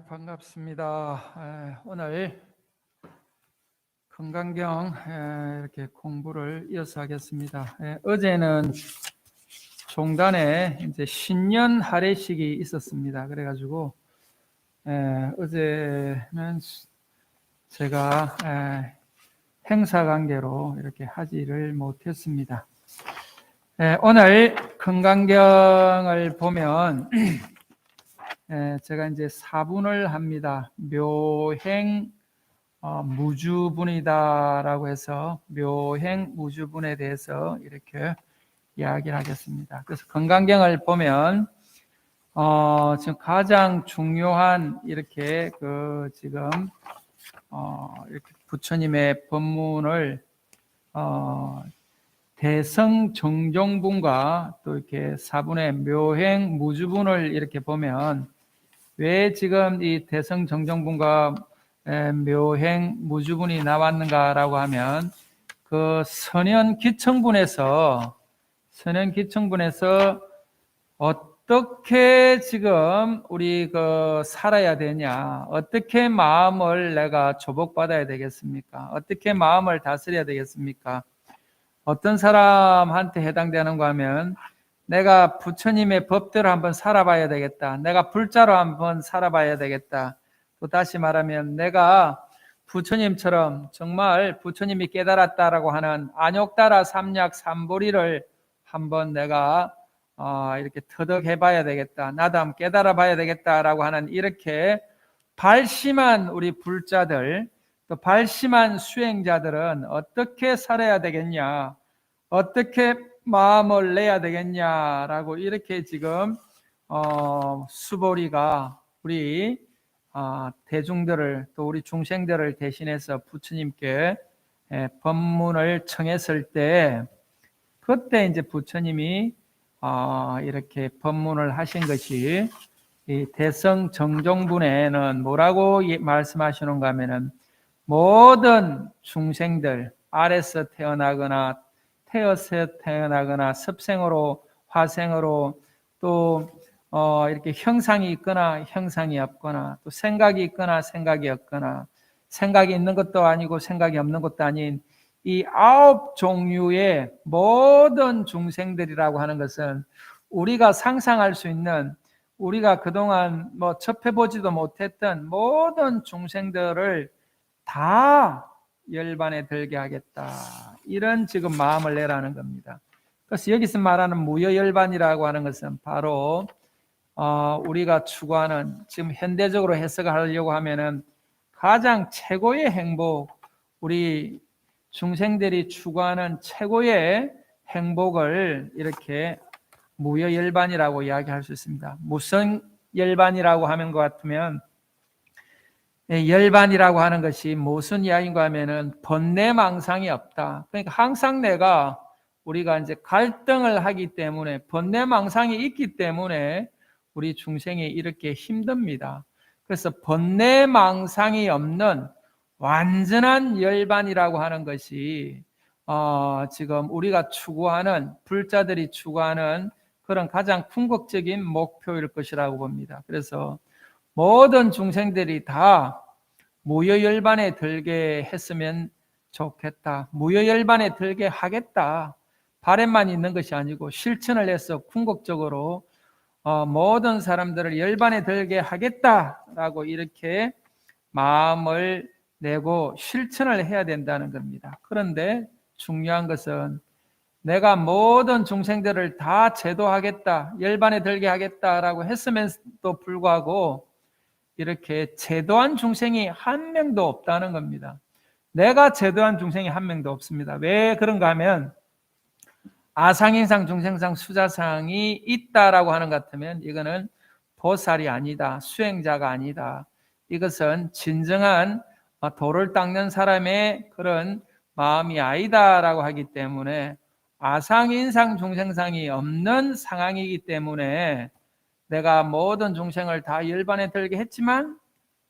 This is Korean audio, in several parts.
반갑습니다. 오늘 건강경 이렇게 공부를 이어서 하겠습니다. 어제는 종단에 이제 신년 할애식이 있었습니다. 그래가지고 어제는 제가 행사 관계로 이렇게 하지를 못했습니다. 오늘 건강경을 보면 제가 이제 4분을 합니다. 묘행 무주분이다라고 해서 묘행 무주분에 대해서 이렇게 이야기를 하겠습니다. 그래서 건강경을 보면 지금 가장 중요한 이렇게 지금 이렇게 부처님의 법문을 대성정종분과 또 이렇게 4분의 묘행 무주분을 이렇게 보면 왜 지금 이 대성정정분과 묘행 무주분이 나왔는가라고 하면 그 선현기청분에서 어떻게 지금 우리 살아야 되냐, 어떻게 마음을 내가 조복받아야 되겠습니까? 어떻게 마음을 다스려야 되겠습니까? 어떤 사람한테 해당되는가 하면 내가 부처님의 법대로 한번 살아봐야 되겠다. 내가 불자로 한번 살아봐야 되겠다. 또 다시 말하면 내가 부처님처럼 정말 부처님이 깨달았다라고 하는 안욕따라 삼약 삼보리를 한번 내가 이렇게 터득해봐야 되겠다. 나도 한번 깨달아봐야 되겠다라고 하는 이렇게 발심한 우리 불자들, 또 발심한 수행자들은 어떻게 살아야 되겠냐, 어떻게 마음을 내야 되겠냐라고 이렇게 지금 수보리가 우리 대중들을, 또 우리 중생들을 대신해서 부처님께 법문을 청했을 때, 그때 이제 부처님이 이렇게 법문을 하신 것이 이 대성정종분에는 뭐라고 말씀하시는가 하면은 모든 중생들, 아래서 태어나거나 태어서 태어나거나 습생으로 화생으로 또 이렇게 형상이 있거나 형상이 없거나 또 생각이 있거나 생각이 없거나 생각이 있는 것도 아니고 생각이 없는 것도 아닌 이 9종류의 모든 중생들이라고 하는 것은 우리가 상상할 수 있는, 우리가 그동안 접해보지도 못했던 모든 중생들을 다 열반에 들게 하겠다, 이런 지금 마음을 내라는 겁니다. 그래서 여기서 말하는 무여열반이라고 하는 것은 바로 우리가 추구하는, 지금 현대적으로 해석을 하려고 하면은 가장 최고의 행복, 우리 중생들이 추구하는 최고의 행복을 이렇게 무여열반이라고 이야기할 수 있습니다. 무슨 열반이라고 하는 것 같으면, 열반이라고 하는 것이 무슨 이야기인가 하면은 번뇌망상이 없다. 그러니까 항상 우리가 이제 갈등을 하기 때문에, 번뇌망상이 있기 때문에 우리 중생이 이렇게 힘듭니다. 그래서 번뇌망상이 없는 완전한 열반이라고 하는 것이 지금 우리가 추구하는, 불자들이 추구하는 그런 가장 궁극적인 목표일 것이라고 봅니다. 그래서 모든 중생들이 다 무여열반에 들게 했으면 좋겠다, 무여열반에 들게 하겠다, 바람만 있는 것이 아니고 실천을 해서 궁극적으로 모든 사람들을 열반에 들게 하겠다라고 이렇게 마음을 내고 실천을 해야 된다는 겁니다. 그런데 중요한 것은 내가 모든 중생들을 다 제도하겠다, 열반에 들게 하겠다라고 했음에도 불구하고 이렇게 제도한 중생이 한 명도 없다는 겁니다. 내가 제도한 중생이 한 명도 없습니다. 왜 그런가 하면 아상인상 중생상 수자상이 있다라고 하는 것 같으면 이거는 보살이 아니다, 수행자가 아니다, 이것은 진정한 도를 닦는 사람의 그런 마음이 아니다라고 하기 때문에, 아상인상 중생상이 없는 상황이기 때문에 내가 모든 중생을 다 열반에 들게 했지만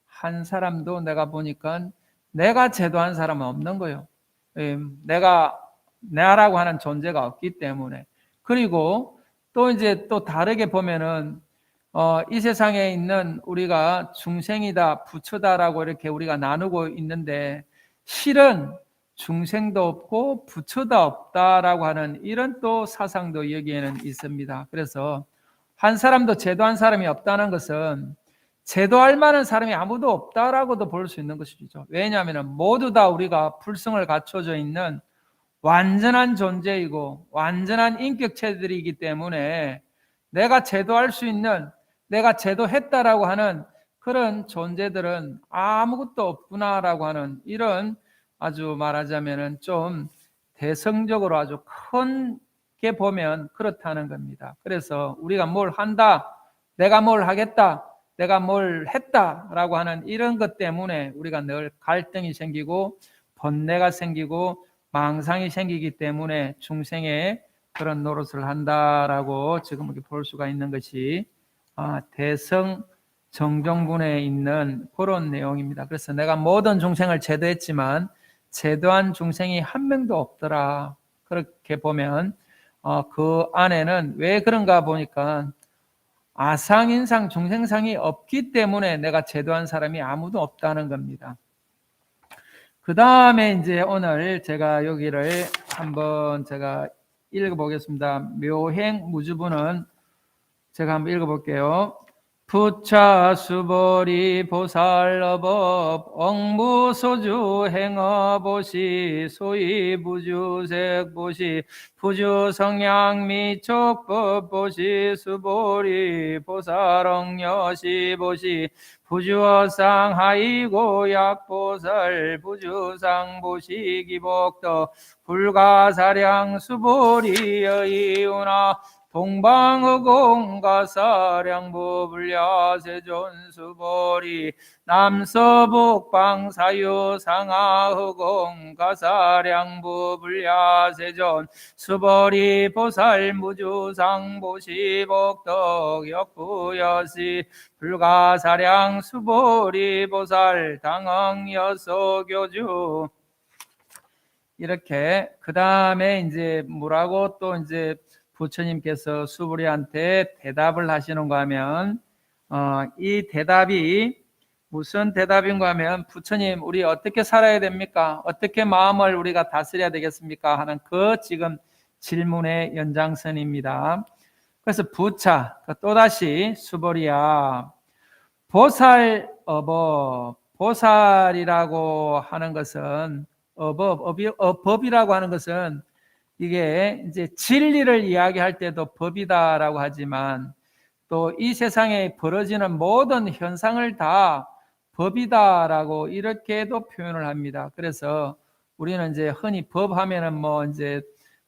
한 사람도 내가 보니까 내가 제도한 사람은 없는 거예요. 나라고 하는 존재가 없기 때문에. 그리고 또 이제 또 다르게 보면은 이 세상에 있는 우리가 중생이다, 부처다라고 이렇게 우리가 나누고 있는데 실은 중생도 없고 부처도 없다라고 하는 이런 또 사상도 여기에는 있습니다. 그래서 한 사람도 제도한 사람이 없다는 것은 제도할 만한 사람이 아무도 없다라고도 볼 수 있는 것이죠. 왜냐하면 모두 다 우리가 불성을 갖춰져 있는 완전한 존재이고 완전한 인격체들이기 때문에 내가 제도할 수 있는, 내가 제도했다라고 하는 그런 존재들은 아무것도 없구나라고 하는 이런 아주 말하자면은 좀 대성적으로 아주 큰 게 보면 그렇다는 겁니다. 그래서 우리가 뭘 한다, 내가 뭘 하겠다, 내가 뭘 했다라고 하는 이런 것 때문에 우리가 늘 갈등이 생기고 번뇌가 생기고 망상이 생기기 때문에 중생의 그런 노릇을 한다라고 지금 이렇게 볼 수가 있는 것이 대성 정정분에 있는 그런 내용입니다. 그래서 내가 모든 중생을 제도했지만 제도한 중생이 한 명도 없더라. 그렇게 보면 그 안에는 왜 그런가 보니까 아상인상 중생상이 없기 때문에 내가 제도한 사람이 아무도 없다는 겁니다. 그 다음에 이제 오늘 제가 여기를 한번 제가 읽어보겠습니다. 묘행 무주부는 제가 한번 읽어볼게요. 부차 수보리 보살어법 억무소주 행어보시 소위 부주색보시 부주성향 미촉법보시 수보리 보살억여시보시 부주어상 하이고 약보살 부주상보시 기복도 불가사량 수보리여이우나 동방허공가사량부불야세존수보리 남서북방사유상하허공가사량부불야세존 수보리 보살무주상보시복덕 역부여시 불가사량 수보리 보살 당응여소교주. 이렇게 그 다음에 이제 뭐라고 또 이제 부처님께서 수부리한테 대답을 하시는가 하면 이 대답이 무슨 대답인가 하면 부처님 우리 어떻게 살아야 됩니까? 어떻게 마음을 우리가 다스려야 되겠습니까? 하는 그 지금 질문의 연장선입니다. 그래서 부차 또다시 수보리야 보살어법 보살이라고 하는 것은 법이라고 하는 것은 이게 이제 진리를 이야기할 때도 법이다라고 하지만 또 이 세상에 벌어지는 모든 현상을 다 법이다라고 이렇게도 표현을 합니다. 그래서 우리는 이제 흔히 법 하면은 뭐 이제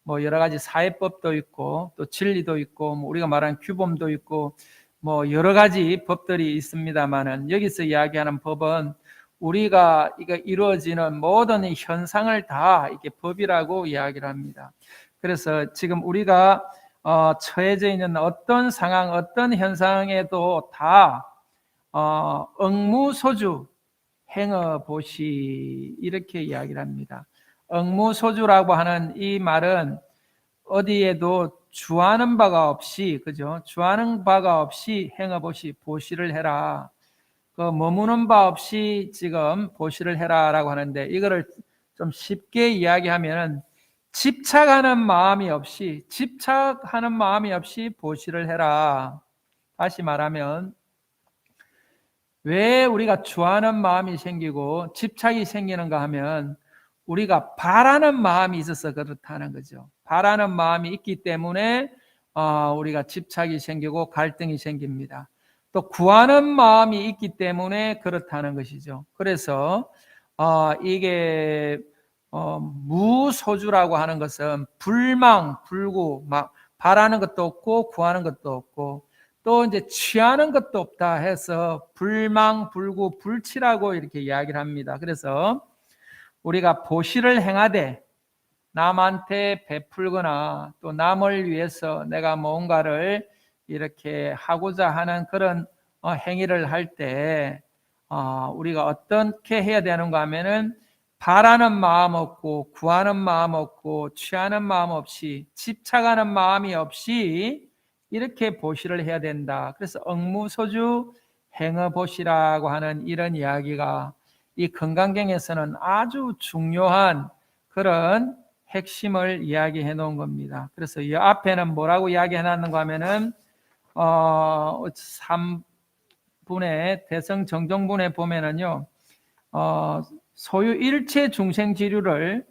뭐 여러 가지 사회법도 있고 또 진리도 있고 뭐 우리가 말하는 규범도 있고 뭐 여러 가지 법들이 있습니다만은 여기서 이야기하는 법은 우리가 이거 이루어지는 모든 현상을 다 이렇게 법이라고 이야기를 합니다. 그래서 지금 우리가 처해져 있는 어떤 상황, 어떤 현상에도 다 억무소주 행어보시 이렇게 이야기를 합니다. 억무소주라고 하는 이 말은 어디에도 주하는 바가 없이, 그죠? 주하는 바가 없이 행어보시, 보시를 해라. 그 머무는 바 없이 지금 보시를 해라라고 하는데 이거를 좀 쉽게 이야기하면 집착하는 마음이 없이 보시를 해라. 다시 말하면 왜 우리가 주하는 마음이 생기고 집착이 생기는가 하면 우리가 바라는 마음이 있어서 그렇다는 거죠. 바라는 마음이 있기 때문에 우리가 집착이 생기고 갈등이 생깁니다. 또 구하는 마음이 있기 때문에 그렇다는 것이죠. 그래서 이게 무소주라고 하는 것은 불망, 불구, 막 바라는 것도 없고 구하는 것도 없고 또 이제 취하는 것도 없다 해서 불망, 불구, 불치라고 이렇게 이야기를 합니다. 그래서 우리가 보시를 행하되 남한테 베풀거나 또 남을 위해서 내가 뭔가를 이렇게 하고자 하는 그런 행위를 할 때 우리가 어떻게 해야 되는가 하면은 바라는 마음 없고 구하는 마음 없고 취하는 마음 없이 집착하는 마음이 없이 이렇게 보시를 해야 된다. 그래서 억무소주 행어보시라고 하는 이런 이야기가 이 건강경에서는 아주 중요한 그런 핵심을 이야기해 놓은 겁니다. 그래서 이 앞에는 뭐라고 이야기해 놨는가 하면은 3분의 대성 정정분에 보면은요, 소유 일체 중생 지류를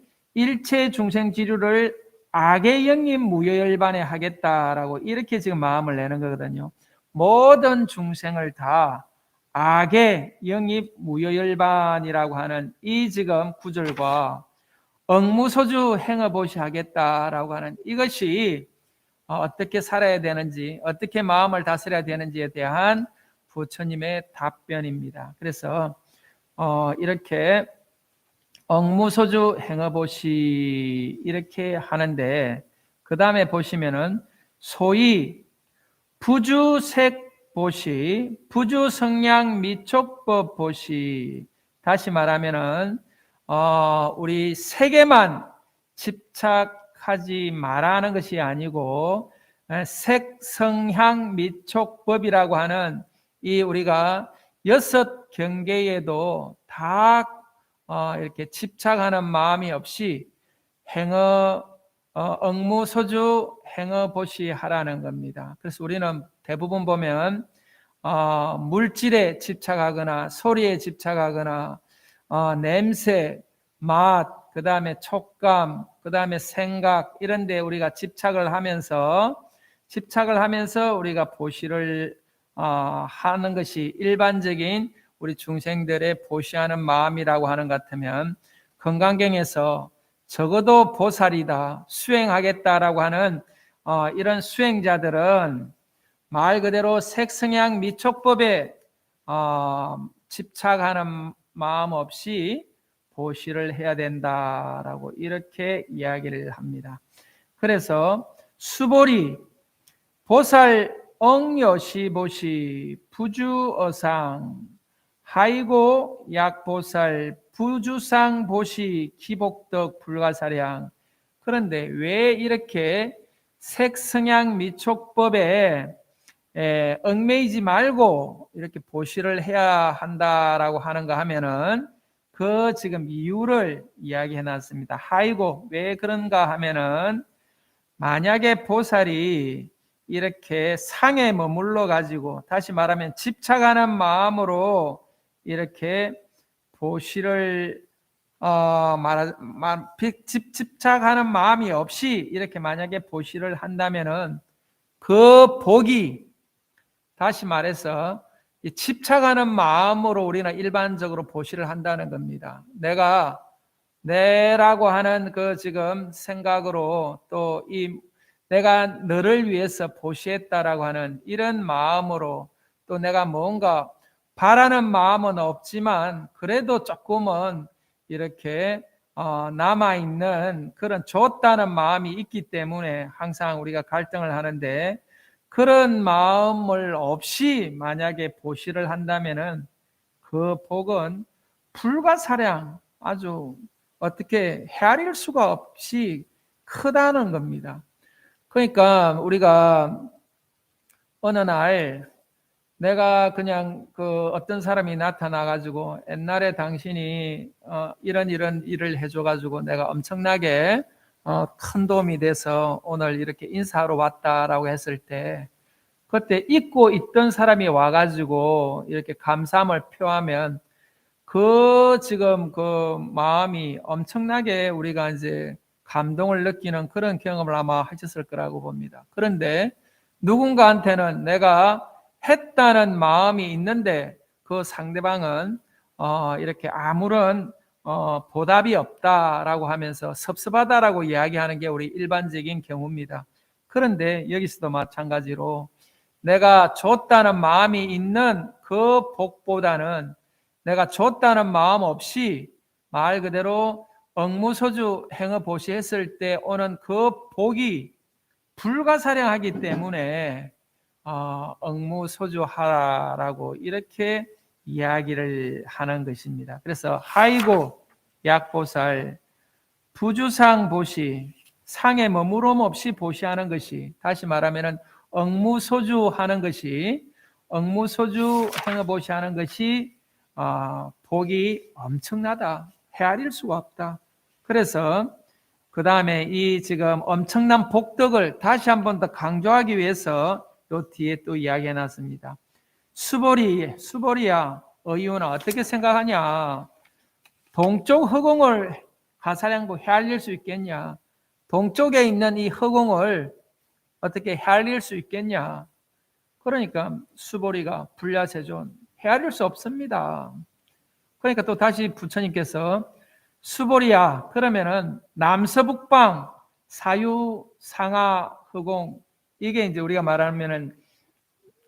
악의 영입 무효열반에 하겠다라고 이렇게 지금 마음을 내는 거거든요. 모든 중생을 다 악의 영입 무효열반이라고 하는 이 지금 구절과 억무소주 행어보시 하겠다라고 하는 이것이 어떻게 살아야 되는지, 어떻게 마음을 다스려야 되는지에 대한 부처님의 답변입니다. 그래서 이렇게 억무소주 행어보시 이렇게 하는데, 그 다음에 보시면은 소위 부주색보시, 부주성량 미촉법 보시. 다시 말하면은 우리 색에만 집착하지 말라는 것이 아니고 색, 성향, 미촉법이라고 하는 이 우리가 6 경계에도 다 이렇게 집착하는 마음이 없이 억무소주 행어보시 하라는 겁니다. 그래서 우리는 대부분 보면 물질에 집착하거나 소리에 집착하거나 냄새, 맛, 그 다음에 촉감, 그 다음에 생각 이런 데 우리가 집착을 하면서 우리가 보시를 하는 것이 일반적인 우리 중생들의 보시하는 마음이라고 하는 것 같으면, 건강경에서 적어도 보살이다, 수행하겠다라고 하는 이런 수행자들은 말 그대로 색성향 미촉법에 집착하는 마음 없이 보시를 해야 된다라고 이렇게 이야기를 합니다. 그래서 수보리 보살 억여시보시 부주어상 하이고 약보살 부주상보시 기복덕 불가사량. 그런데 왜 이렇게 색성향 미촉법에 얽매이지 말고 이렇게 보시를 해야 한다라고 하는가 하면은 그 지금 이유를 이야기해 놨습니다. 하이고 왜 그런가 하면은, 만약에 보살이 이렇게 상에 머물러 가지고, 다시 말하면 집착하는 마음으로 이렇게 보시를 집착하는 마음이 없이 이렇게 만약에 보시를 한다면은 그 복이, 다시 말해서 이 집착하는 마음으로 우리는 일반적으로 보시를 한다는 겁니다. 내라고 하는 그 지금 생각으로, 또 이 내가 너를 위해서 보시했다라고 하는 이런 마음으로, 또 내가 뭔가 바라는 마음은 없지만 그래도 조금은 이렇게 남아있는 그런 줬다는 마음이 있기 때문에 항상 우리가 갈등을 하는데, 그런 마음을 없이 만약에 보시를 한다면은 그 복은 불가사량, 아주 어떻게 헤아릴 수가 없이 크다는 겁니다. 그러니까 우리가 어느 날 내가 그냥 그 어떤 사람이 나타나 가지고, 옛날에 당신이 이런 일을 해줘 가지고 내가 엄청나게 큰 도움이 돼서 오늘 이렇게 인사하러 왔다라고 했을 때, 그때 잊고 있던 사람이 와가지고 이렇게 감사함을 표하면 지금 그 마음이 엄청나게 우리가 이제 감동을 느끼는 그런 경험을 아마 하셨을 거라고 봅니다. 그런데 누군가한테는 내가 했다는 마음이 있는데 그 상대방은 이렇게 아무런 보답이 없다라고 하면서 섭섭하다라고 이야기하는 게 우리 일반적인 경우입니다. 그런데 여기서도 마찬가지로 내가 줬다는 마음이 있는 그 복보다는 내가 줬다는 마음 없이 말 그대로 억무소주 행어보시 했을 때 오는 그 복이 불가사량하기 때문에 억무소주 하라라고 이렇게 이야기를 하는 것입니다. 그래서 하이고 약보살 부주상 보시, 상에 머무름 없이 보시하는 것이, 다시 말하면 억무소주 하는 것이 억무소주 행어보시 하는 것이 복이 엄청나다. 헤아릴 수가 없다. 그래서 그 다음에 이 지금 엄청난 복덕을 다시 한 번 더 강조하기 위해서 요 뒤에 또 이야기해 놨습니다. 수보리야, 의윤아 어떻게 생각하냐? 동쪽 허공을 가사량부 헤아릴 수 있겠냐? 동쪽에 있는 이 허공을 어떻게 헤아릴 수 있겠냐? 그러니까 수보리가 불야세존 헤아릴 수 없습니다. 그러니까 또 다시 부처님께서 수보리야, 그러면은 남서북방 사유 상하 허공, 이게 이제 우리가 말하면은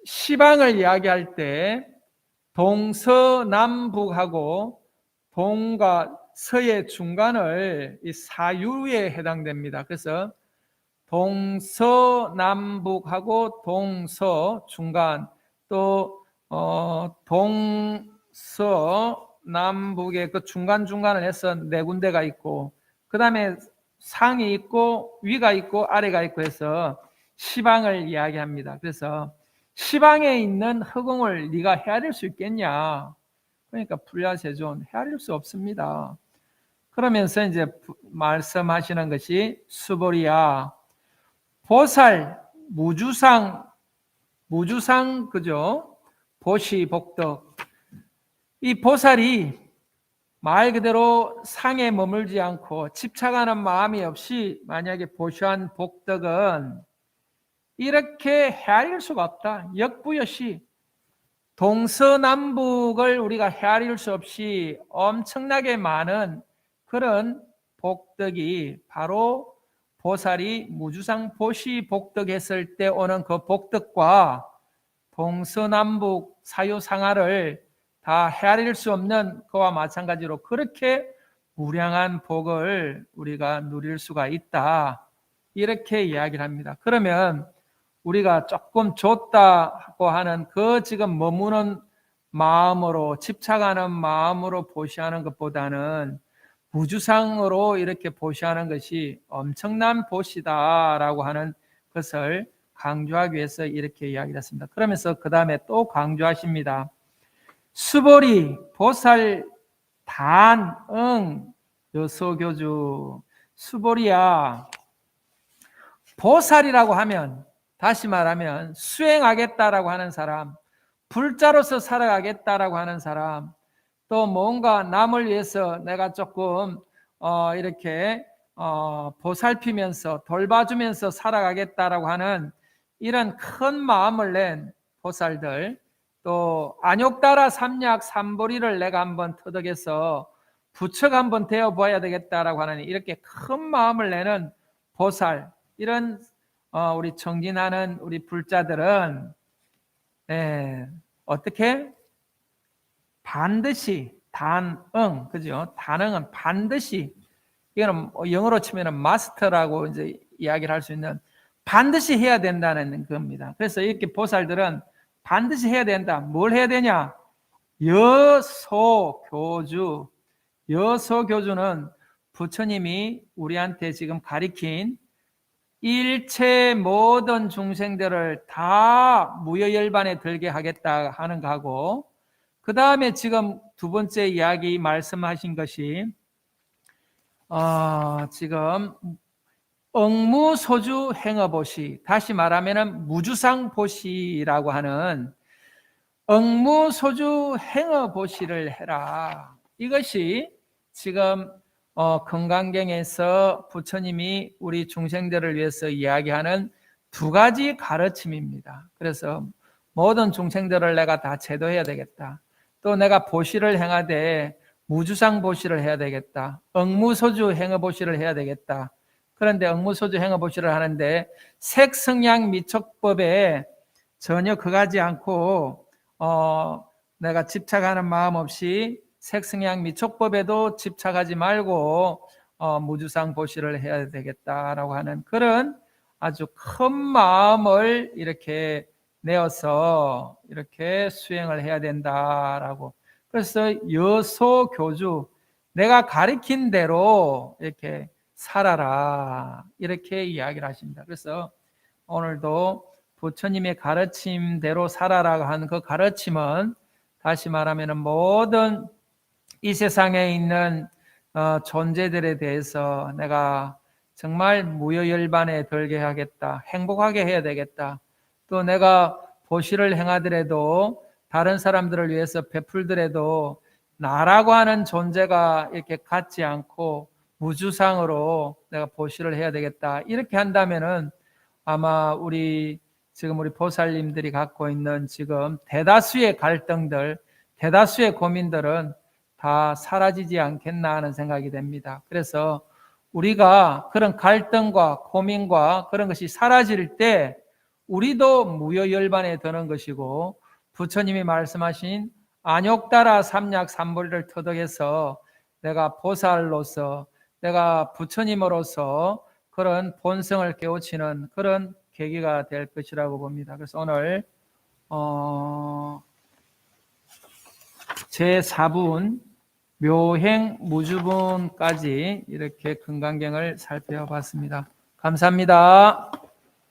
시방을 이야기할 때 동서남북하고 동과 서의 중간을 이 사유에 해당됩니다. 그래서 동서남북하고 동서 중간, 또 동서남북의 그 중간중간을 해서 네 군데가 있고, 그 다음에 상이 있고 위가 있고 아래가 있고 해서 시방을 이야기합니다. 그래서 시방에 있는 허공을 네가 헤아릴 수 있겠냐? 그러니까 불야세존 헤아릴 수 없습니다. 그러면서 이제 말씀하시는 것이 수보리야, 보살, 무주상 그죠? 보시, 복덕. 이 보살이 말 그대로 상에 머물지 않고 집착하는 마음이 없이 만약에 보시한 복덕은 이렇게 헤아릴 수가 없다. 역부여시. 동서남북을 우리가 헤아릴 수 없이 엄청나게 많은 그런 복덕이 바로 보살이 무주상 보시 복덕했을 때 오는 그 복덕과 동서남북 사유상하를 다 헤아릴 수 없는 그와 마찬가지로 그렇게 무량한 복을 우리가 누릴 수가 있다. 이렇게 이야기를 합니다. 그러면 우리가 조금 좋다고 하는 그 지금 머무는 마음으로, 집착하는 마음으로 보시하는 것보다는 무주상으로 이렇게 보시하는 것이 엄청난 보시다라고 하는 것을 강조하기 위해서 이렇게 이야기를 했습니다. 그러면서 그 다음에 또 강조하십니다. 수보리, 보살, 단, 여소교주. 수보리야, 보살이라고 하면, 다시 말하면 수행하겠다라고 하는 사람, 불자로서 살아가겠다라고 하는 사람, 또 뭔가 남을 위해서 내가 조금 이렇게 보살피면서 돌봐주면서 살아가겠다라고 하는 이런 큰 마음을 낸 보살들, 또 안욕따라 삼약 삼보리를 내가 한번 터득해서 부처가 한번 되어봐야 되겠다라고 하는 이렇게 큰 마음을 내는 보살, 이런 우리 정진하는 우리 불자들은 어떻게? 반드시 단응, 그죠? 단응은 반드시, 이거는 영어로 치면은 마스터라고 이제 이야기를 할 수 있는, 반드시 해야 된다는 겁니다. 그래서 이렇게 보살들은 반드시 해야 된다. 뭘 해야 되냐? 여소교주. 여소교주는 부처님이 우리한테 지금 가리킨 일체 모든 중생들을 다 무여열반에 들게 하겠다 하는 거하고, 그 다음에 지금 두 번째 이야기 말씀하신 것이 지금 억무소주 행어보시, 다시 말하면 무주상보시라고 하는 억무소주 행어보시를 해라. 이것이 지금 건강경에서 부처님이 우리 중생들을 위해서 이야기하는 두 가지 가르침입니다. 그래서 모든 중생들을 내가 다 제도해야 되겠다. 또 내가 보시를 행하되 무주상 보시를 해야 되겠다. 억무소주 행어보시를 해야 되겠다. 그런데 억무소주 행어보시를 하는데 색성양 미촉법에 전혀 그가지 않고 내가 집착하는 마음 없이 색성양 미촉법에도 집착하지 말고 무주상 보시를 해야 되겠다라고 하는 그런 아주 큰 마음을 이렇게 내어서 이렇게 수행을 해야 된다라고. 그래서 여소교주, 내가 가르친 대로 이렇게 살아라, 이렇게 이야기를 하십니다. 그래서 오늘도 부처님의 가르침대로 살아라고 한 그 가르침은 다시 말하면 모든 이 세상에 있는 존재들에 대해서 내가 정말 무여열반에 들게 하겠다. 행복하게 해야 되겠다. 또 내가 보시를 행하더라도 다른 사람들을 위해서 베풀더라도 나라고 하는 존재가 이렇게 갖지 않고 무주상으로 내가 보시를 해야 되겠다. 이렇게 한다면은 아마 지금 우리 보살님들이 갖고 있는 지금 대다수의 갈등들, 대다수의 고민들은 다 사라지지 않겠나 하는 생각이 됩니다. 그래서 우리가 그런 갈등과 고민과 그런 것이 사라질 때 우리도 무여열반에 드는 것이고 부처님이 말씀하신 안욕따라 삼약 삼보리를 터득해서 내가 보살로서 내가 부처님으로서 그런 본성을 깨우치는 그런 계기가 될 것이라고 봅니다. 그래서 오늘 제4분 묘행 무주분까지 이렇게 금강경을 살펴봤습니다. 감사합니다.